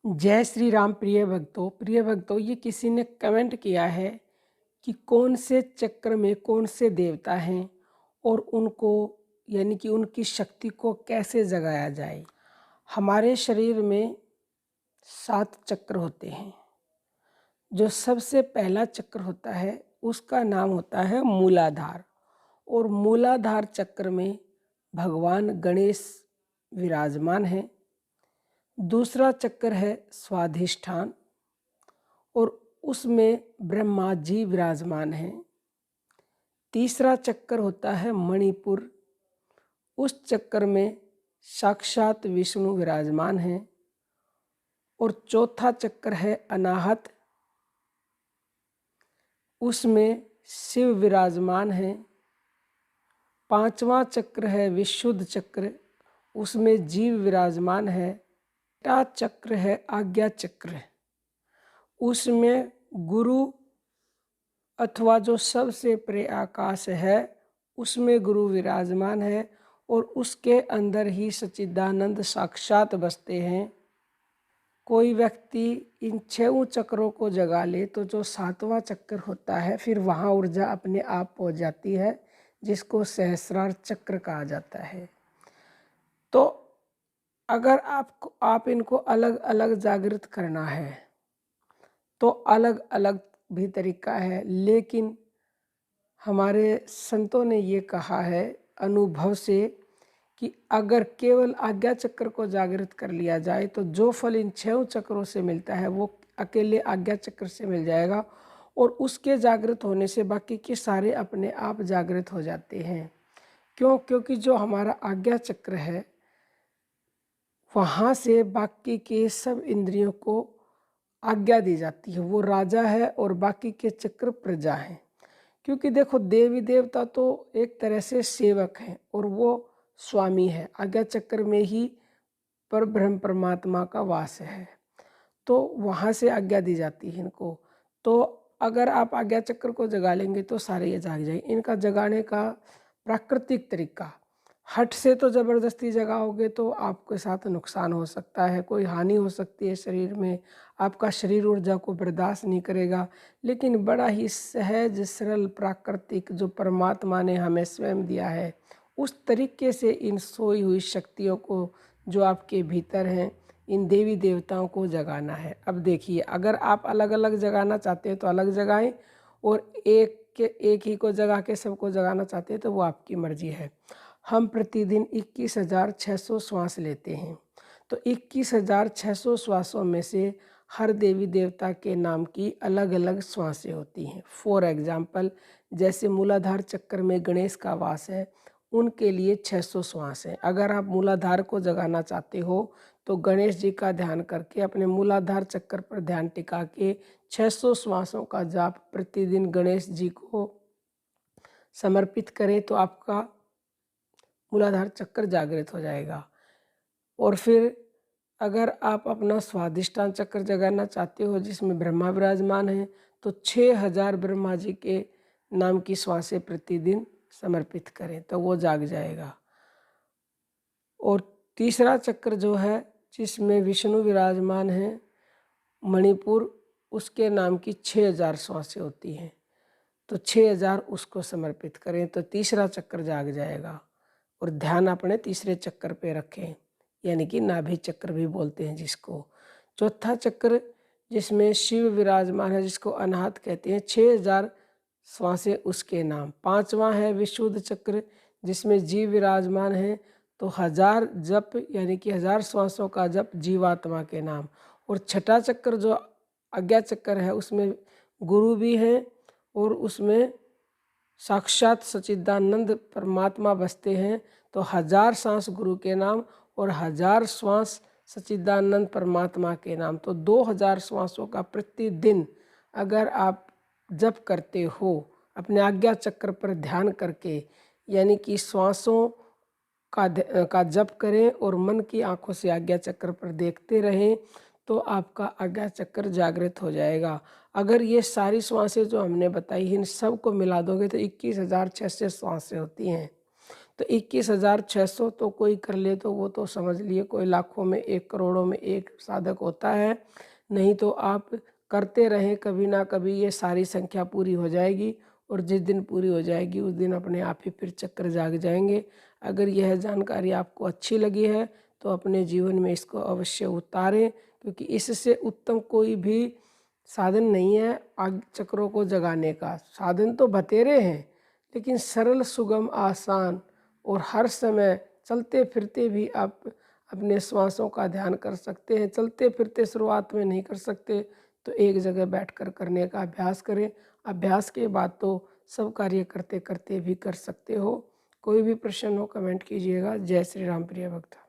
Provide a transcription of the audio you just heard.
जय श्री राम। प्रिय भक्तों, ये किसी ने कमेंट किया है कि कौन से चक्र में कौन से देवता हैं और उनको यानी कि उनकी शक्ति को कैसे जगाया जाए। हमारे शरीर में 7 चक्र होते हैं। जो सबसे पहला चक्र होता है उसका नाम होता है मूलाधार, और मूलाधार चक्र में भगवान गणेश विराजमान हैं। दूसरा चक्र है स्वाधिष्ठान, और उसमें ब्रह्मा जी विराजमान हैं। तीसरा चक्र होता है मणिपुर, उस चक्र में साक्षात विष्णु विराजमान हैं। और चौथा चक्र है अनाहत, उसमें शिव विराजमान हैं। पांचवा चक्र है विशुद्ध चक्र, उसमें जीव विराजमान है। छठा चक्र है आज्ञा चक्र, उसमें गुरु अथवा जो सबसे परे आकाश है उसमें गुरु विराजमान है, और उसके अंदर ही सच्चिदानंद साक्षात बसते हैं। कोई व्यक्ति इन 6 चक्रों को जगा ले तो जो 7वां चक्र होता है फिर वहाँ ऊर्जा अपने आप पहुँच जाती है, जिसको सहस्रार चक्र कहा जाता है। तो अगर आप इनको अलग अलग जागृत करना है तो अलग अलग भी तरीका है, लेकिन हमारे संतों ने ये कहा है अनुभव से कि अगर केवल आज्ञा चक्र को जागृत कर लिया जाए तो जो फल इन 6 चक्रों से मिलता है वो अकेले आज्ञा चक्र से मिल जाएगा, और उसके जागृत होने से बाकी के सारे अपने आप जागृत हो जाते हैं। क्योंकि जो हमारा आज्ञा चक्र है वहाँ से बाकी के सब इंद्रियों को आज्ञा दी जाती है। वो राजा है और बाकी के चक्र प्रजा हैं। क्योंकि देखो, देवी देवता तो एक तरह से सेवक हैं और वो स्वामी है। आज्ञा चक्र में ही पर ब्रह्म परमात्मा का वास है, तो वहाँ से आज्ञा दी जाती है इनको। तो अगर आप आज्ञा चक्र को जगा लेंगे तो सारे ये जाग जाएंगे। इनका जगाने का प्राकृतिक तरीका, हट से तो ज़बरदस्ती जगाओगे तो आपके साथ नुकसान हो सकता है, कोई हानि हो सकती है शरीर में, आपका शरीर ऊर्जा को बर्दाश्त नहीं करेगा। लेकिन बड़ा ही सहज सरल प्राकृतिक जो परमात्मा ने हमें स्वयं दिया है, उस तरीके से इन सोई हुई शक्तियों को जो आपके भीतर हैं, इन देवी देवताओं को जगाना है। अब देखिए, अगर आप अलग अलग जगाना चाहते हैं तो अलग जगाएं, और एक ही को जगा के सबको जगाना चाहते हैं तो वो आपकी मर्जी है। हम प्रतिदिन 21,600 श्वास लेते हैं, तो 21,600 श्वासों में से हर देवी देवता के नाम की अलग अलग श्वासें होती हैं। फॉर एग्जाम्पल, जैसे मूलाधार चक्र में गणेश का वास है, उनके लिए 600 श्वास हैं। अगर आप मूलाधार को जगाना चाहते हो तो गणेश जी का ध्यान करके अपने मूलाधार चक्र पर ध्यान टिका के 600 श्वासों का जाप प्रतिदिन गणेश जी को समर्पित करें तो आपका मूलाधार चक्र जागृत हो जाएगा। और फिर अगर आप अपना स्वाधिष्ठान चक्र जगाना चाहते हो जिसमें ब्रह्मा विराजमान है, तो 6000 ब्रह्मा जी के नाम की श्वासें प्रतिदिन समर्पित करें तो वो जाग जाएगा। और तीसरा चक्र जो है जिसमें विष्णु विराजमान है, मणिपुर, उसके नाम की 6000 श्वासें होती हैं, तो 6000 उसको समर्पित करें तो तीसरा चक्र जाग जाएगा। और ध्यान अपने तीसरे चक्र पे रखें, यानी कि नाभि चक्र भी बोलते हैं जिसको। चौथा चक्र जिसमें शिव विराजमान है, जिसको अनाहत कहते हैं, 6000 श्वासें उसके नाम। पांचवा है विशुद्ध चक्र जिसमें जीव विराजमान है, तो 1000 जप यानी कि 1000 श्वासों का जप जीवात्मा के नाम। और छठा चक्र जो आज्ञा चक्र है उसमें गुरु भी हैं और उसमें साक्षात सच्चिदानंद परमात्मा बसते हैं, तो 1000 श्वास गुरु के नाम और 1000 श्वास सच्चिदानंद परमात्मा के नाम। तो 2000 श्वासों का प्रतिदिन अगर आप जप करते हो अपने आज्ञा चक्र पर ध्यान करके, यानी कि श्वासों का जप करें और मन की आंखों से आज्ञा चक्र पर देखते रहें, तो आपका आज्ञा चक्र जागृत हो जाएगा। अगर ये सारी श्वासें जो हमने बताई इन सब को मिला दोगे तो 21,600 श्वासें होती हैं। तो 21,600 तो कोई कर ले तो वो तो समझ लिए कोई लाखों में एक, करोड़ों में एक साधक होता है। नहीं तो आप करते रहें, कभी ना कभी ये सारी संख्या पूरी हो जाएगी और जिस दिन पूरी हो जाएगी उस दिन अपने आप ही फिर चक्र जाग जाएंगे। अगर यह जानकारी आपको अच्छी लगी है तो अपने जीवन में इसको अवश्य उतारें, क्योंकि इससे उत्तम कोई भी साधन नहीं है आग चक्रों को जगाने का। साधन तो बतेरे हैं, लेकिन सरल, सुगम, आसान और हर समय चलते फिरते भी आप अपने श्वासों का ध्यान कर सकते हैं। चलते फिरते शुरुआत में नहीं कर सकते तो एक जगह बैठकर करने का अभ्यास करें। अभ्यास के बाद तो सब कार्य करते करते भी कर सकते हो। कोई भी प्रश्न हो कमेंट कीजिएगा। जय श्री राम प्रिय भक्त।